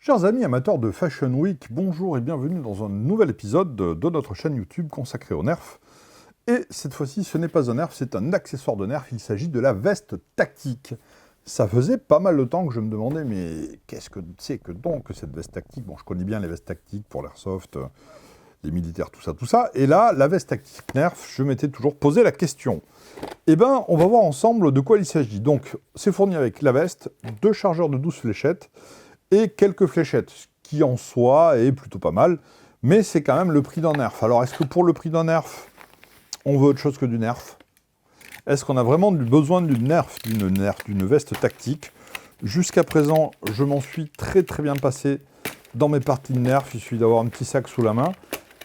Chers amis amateurs de Fashion Week, bonjour et bienvenue dans un nouvel épisode de notre chaîne YouTube consacrée au Nerf. Et cette fois-ci, ce n'est pas un Nerf, c'est un accessoire de Nerf, il s'agit de la veste tactique. Ça faisait pas mal de temps que je me demandais, mais qu'est-ce que c'est que donc cette veste tactique? Bon, je connais bien les vestes tactiques pour l'airsoft, les militaires, tout ça. Et là, la veste tactique Nerf, je m'étais toujours posé la question. Eh bien, on va voir ensemble de quoi il s'agit. Donc, c'est fourni avec la veste, 2 chargeurs de 12 fléchettes, et quelques fléchettes, ce qui en soi est plutôt pas mal, mais c'est quand même le prix d'un Nerf. Alors, est-ce que pour le prix d'un Nerf, on veut autre chose que du Nerf? Est-ce qu'on a vraiment besoin d'une veste tactique? Jusqu'à présent, je m'en suis très bien passé dans mes parties de Nerf, il suffit d'avoir un petit sac sous la main.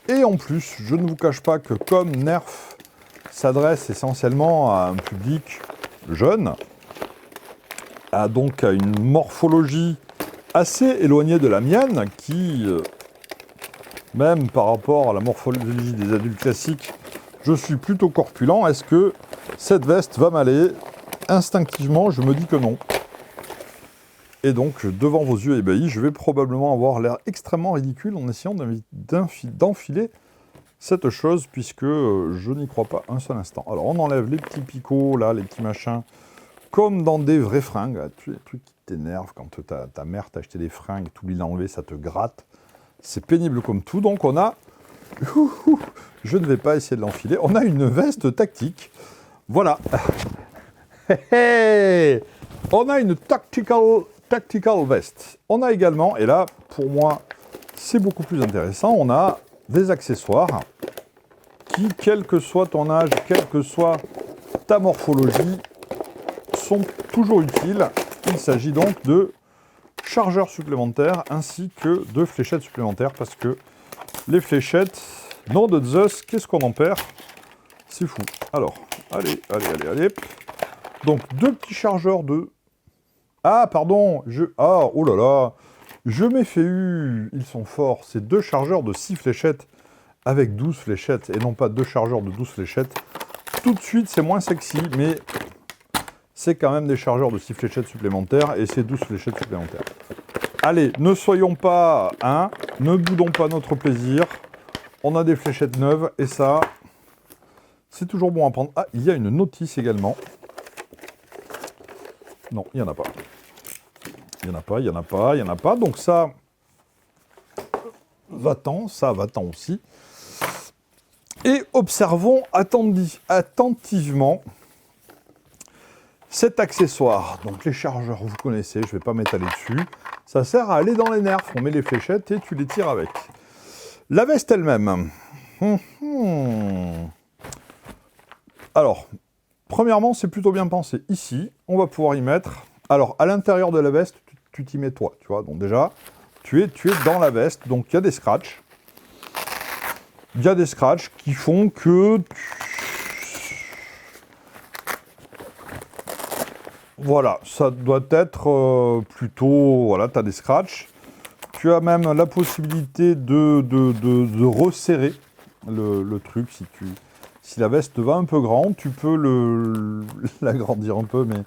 Et en plus, je ne vous cache pas que comme Nerf s'adresse essentiellement à un public jeune, donc à une morphologie assez éloigné de la mienne, qui, même par rapport à la morphologie des adultes classiques, je suis plutôt corpulent. Est-ce que cette veste va m'aller? Instinctivement, je me dis que non. Et donc, devant vos yeux ébahis, je vais probablement avoir l'air extrêmement ridicule en essayant d'enfiler cette chose, puisque je n'y crois pas un seul instant. Alors, on enlève les petits picots, là, les petits machins, comme dans des vraies fringues, là, tous les trucs qui t'énervent quand ta mère t'a acheté des fringues, tu oublies d'enlever, ça te gratte. C'est pénible comme tout, donc on a... Je ne vais pas essayer de l'enfiler. On a une veste tactique. Voilà. On a une tactical vest. On a également, et là, pour moi, c'est beaucoup plus intéressant, on a des accessoires qui, quel que soit ton âge, quelle que soit ta morphologie, sont toujours utiles. Il s'agit donc de chargeurs supplémentaires ainsi que de fléchettes supplémentaires, parce que les fléchettes, nom de Zeus, qu'est-ce qu'on en perd? C'est fou. Alors, allez. Donc, 2 petits chargeurs de... Ah, pardon, oh là là, je m'ai fait eu, ils sont forts, c'est 2 chargeurs de 6 fléchettes avec 12 fléchettes, et non pas 2 chargeurs de 12 fléchettes. Tout de suite, c'est moins sexy, mais... c'est quand même des chargeurs de 6 fléchettes supplémentaires, et c'est 12 fléchettes supplémentaires. Allez, ne soyons pas, ne boudons pas notre plaisir. On a des fléchettes neuves, et ça, c'est toujours bon à prendre. Ah, il y a une notice également. Non, il n'y en a pas. Il n'y en a pas. Donc ça, va-t'en, ça va-t'en aussi. Et observons attentivement cet accessoire. Donc les chargeurs, vous connaissez, je ne vais pas m'étaler dessus. Ça sert à aller dans les nerfs. On met les fléchettes et tu les tires avec. La veste elle-même. Alors, premièrement, c'est plutôt bien pensé. Ici, on va pouvoir y mettre... Alors, à l'intérieur de la veste, tu t'y mets toi, tu vois. Donc déjà, tu es dans la veste. Donc, il y a des scratchs. Il y a des scratchs qui font que... Voilà, ça doit être plutôt... Voilà, tu as des scratchs. Tu as même la possibilité de resserrer le truc. Si la veste va un peu grande, tu peux l'agrandir un peu, mais...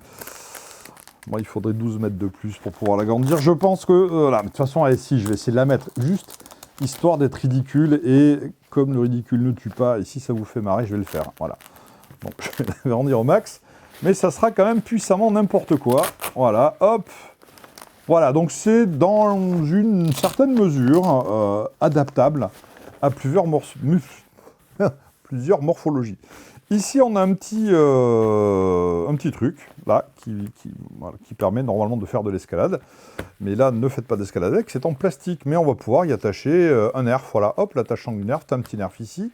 Bon, il faudrait 12 mètres de plus pour pouvoir l'agrandir. Je pense que... voilà, de toute façon, allez, si, je vais essayer de la mettre juste, histoire d'être ridicule. Et comme le ridicule ne tue pas, et si ça vous fait marrer, je vais le faire. Voilà. Donc, je vais l'agrandir au max. Mais ça sera quand même puissamment n'importe quoi. Voilà, hop. Voilà, donc c'est dans une certaine mesure adaptable à plusieurs morphologies. Ici, on a un petit truc, là, qui permet normalement de faire de l'escalade. Mais là, ne faites pas d'escalade avec, c'est en plastique. Mais on va pouvoir y attacher un nerf. Voilà, hop, l'attachant du nerf, tu as un petit nerf ici.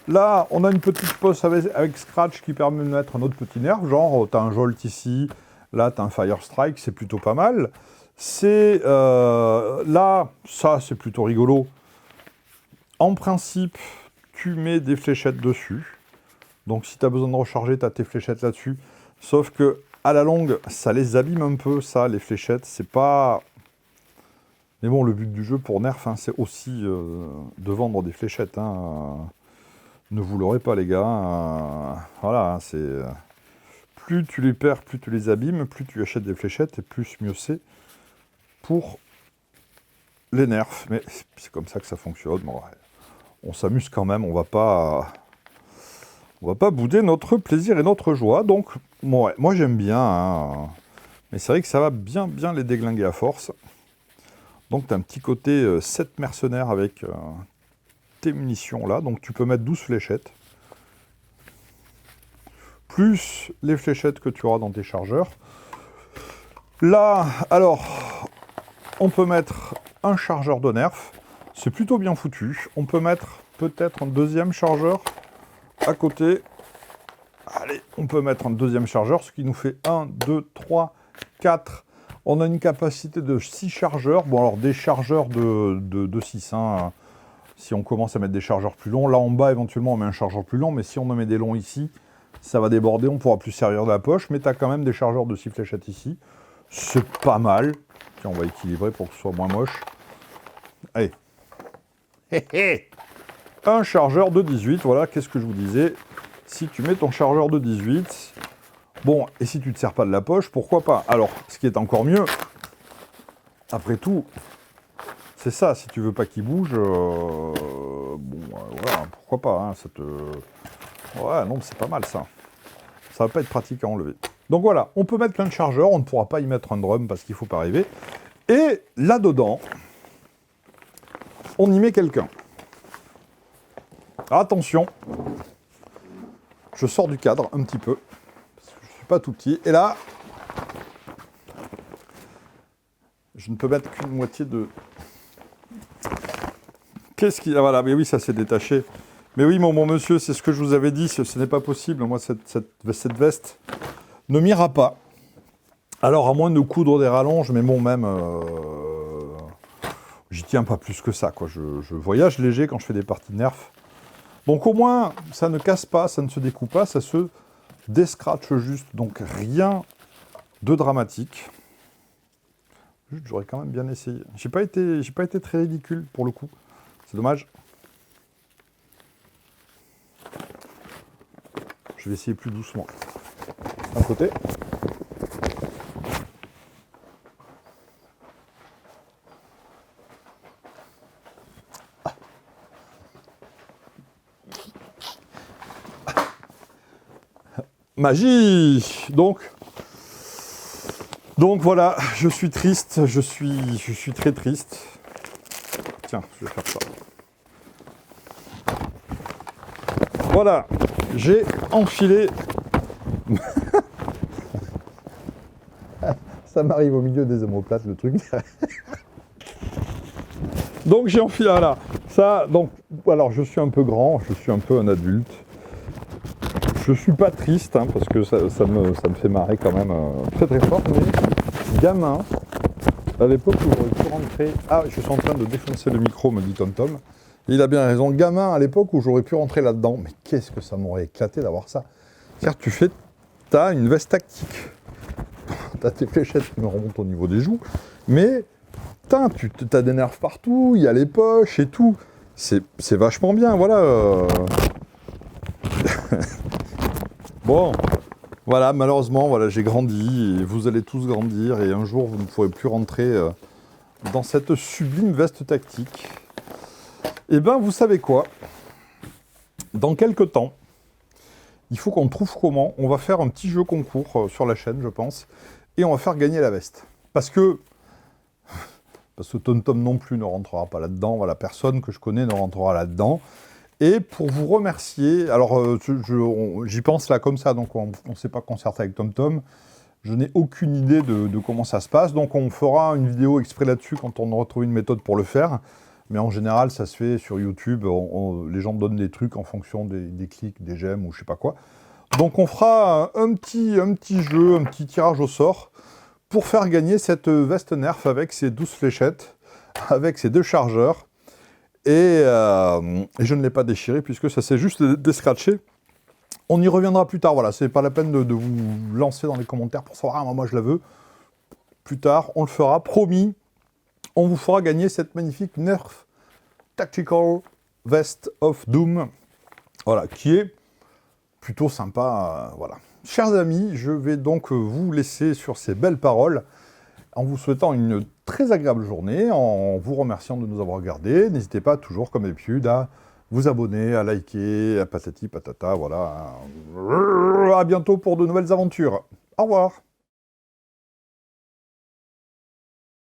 Là, on a une petite poche avec scratch qui permet de mettre un autre petit nerf. Genre, tu as un jolt ici, là, tu as un fire strike, c'est plutôt pas mal. C'est là, ça, c'est plutôt rigolo. En principe, tu mets des fléchettes dessus. Donc, si tu as besoin de recharger, tu as tes fléchettes là-dessus. Sauf que, à la longue, ça les abîme un peu, ça, les fléchettes. C'est pas... Mais bon, le but du jeu pour Nerf, c'est aussi de vendre des fléchettes. Ne vous l'aurez pas, les gars. Voilà, c'est... plus tu les perds, plus tu les abîmes, plus tu achètes des fléchettes, et plus mieux c'est pour les nerfs, mais c'est comme ça que ça fonctionne. Bon, ouais. On s'amuse quand même, on va pas bouder notre plaisir et notre joie. Donc, bon, ouais, moi j'aime bien, hein, mais c'est vrai que ça va bien les déglinguer à force. Donc tu as un petit côté 7 mercenaires avec tes munitions là, donc tu peux mettre 12 fléchettes. Plus les fléchettes que tu auras dans tes chargeurs. Là, alors, on peut mettre un chargeur de nerf. C'est plutôt bien foutu. On peut mettre peut-être un deuxième chargeur à côté. Allez, on peut mettre un deuxième chargeur, ce qui nous fait 1, 2, 3, 4. On a une capacité de 6 chargeurs. Bon, alors des chargeurs de 6. Hein. Si on commence à mettre des chargeurs plus longs, là en bas, éventuellement, on met un chargeur plus long. Mais si on en met des longs ici, ça va déborder. On ne pourra plus servir de la poche. Mais tu as quand même des chargeurs de 6 fléchettes ici. C'est pas mal. Tiens, on va équilibrer pour que ce soit moins moche. Allez. Un chargeur de 18, voilà, qu'est-ce que je vous disais. Si tu mets ton chargeur de 18, bon, et si tu ne te sers pas de la poche, pourquoi pas. Alors, ce qui est encore mieux, après tout, c'est ça, si tu veux pas qu'il bouge, voilà, pourquoi pas, hein, ça te... Ouais, non, c'est pas mal ça. Ça va pas être pratique à enlever. Donc voilà, on peut mettre plein de chargeurs, on ne pourra pas y mettre un drum parce qu'il faut pas rêver. Et là-dedans, on y met quelqu'un. Attention, je sors du cadre un petit peu, parce que je ne suis pas tout petit. Et là, je ne peux mettre qu'une moitié de... Qu'est-ce qu'il... Ah voilà, mais oui, ça s'est détaché. Mais oui, mon monsieur, c'est ce que je vous avais dit, ce n'est pas possible. Moi, cette veste ne m'ira pas. Alors, à moins de coudre des rallonges, mais bon, même... j'y tiens pas plus que ça, quoi. Je voyage léger quand je fais des parties de nerf. Donc au moins, ça ne casse pas, ça ne se découpe pas, ça se descratche juste. Donc rien de dramatique. Juste, j'aurais quand même bien essayé. J'ai pas été très ridicule pour le coup. C'est dommage. Je vais essayer plus doucement. Un côté. Magie! Donc voilà, je suis triste, je suis très triste. Tiens, je vais faire ça. Voilà, j'ai enfilé... Ça m'arrive au milieu des omoplates, le truc. Donc j'ai enfilé, voilà. Ça, donc, alors je suis un peu grand, je suis un peu un adulte. Je suis pas triste, hein, parce que ça me fait marrer quand même très très fort, mais gamin, à l'époque où j'aurais pu rentrer... Ah, je suis en train de défoncer le micro, me dit TomTom. Il a bien raison. Gamin, à l'époque où j'aurais pu rentrer là-dedans, mais qu'est-ce que ça m'aurait éclaté d'avoir ça. C'est-à-dire, t'as une veste tactique. T'as tes fléchettes qui me remontent au niveau des joues, mais t'as des nerfs partout, il y a les poches et tout. C'est vachement bien, voilà. Bon, voilà, malheureusement, voilà, j'ai grandi, et vous allez tous grandir, et un jour, vous ne pourrez plus rentrer dans cette sublime veste tactique. Eh bien, vous savez quoi? Dans quelques temps, il faut qu'on trouve comment. On va faire un petit jeu concours sur la chaîne, je pense, et on va faire gagner la veste. Parce que TomTom non plus ne rentrera pas là-dedans, voilà, personne que je connais ne rentrera là-dedans. Et pour vous remercier, alors j'y pense là comme ça, donc on ne s'est pas concerté avec TomTom. Je n'ai aucune idée de comment ça se passe, donc on fera une vidéo exprès là-dessus quand on aura trouvé une méthode pour le faire. Mais en général, ça se fait sur YouTube, les gens donnent des trucs en fonction des clics, des j'aime ou je sais pas quoi. Donc on fera un petit jeu, un petit tirage au sort pour faire gagner cette veste Nerf avec ses 12 fléchettes, avec ses 2 chargeurs. Et je ne l'ai pas déchiré puisque ça s'est juste descratché. On y reviendra plus tard, voilà, c'est pas la peine de vous lancer dans les commentaires pour savoir, ah moi je la veux. Plus tard, on le fera, promis, on vous fera gagner cette magnifique Nerf Tactical Vest of Doom, voilà, qui est plutôt sympa, voilà. Chers amis, je vais donc vous laisser sur ces belles paroles, en vous souhaitant une très agréable journée, en vous remerciant de nous avoir regardés. N'hésitez pas, toujours comme d'habitude, à vous abonner, à liker, à patati patata, voilà. À bientôt pour de nouvelles aventures. Au revoir.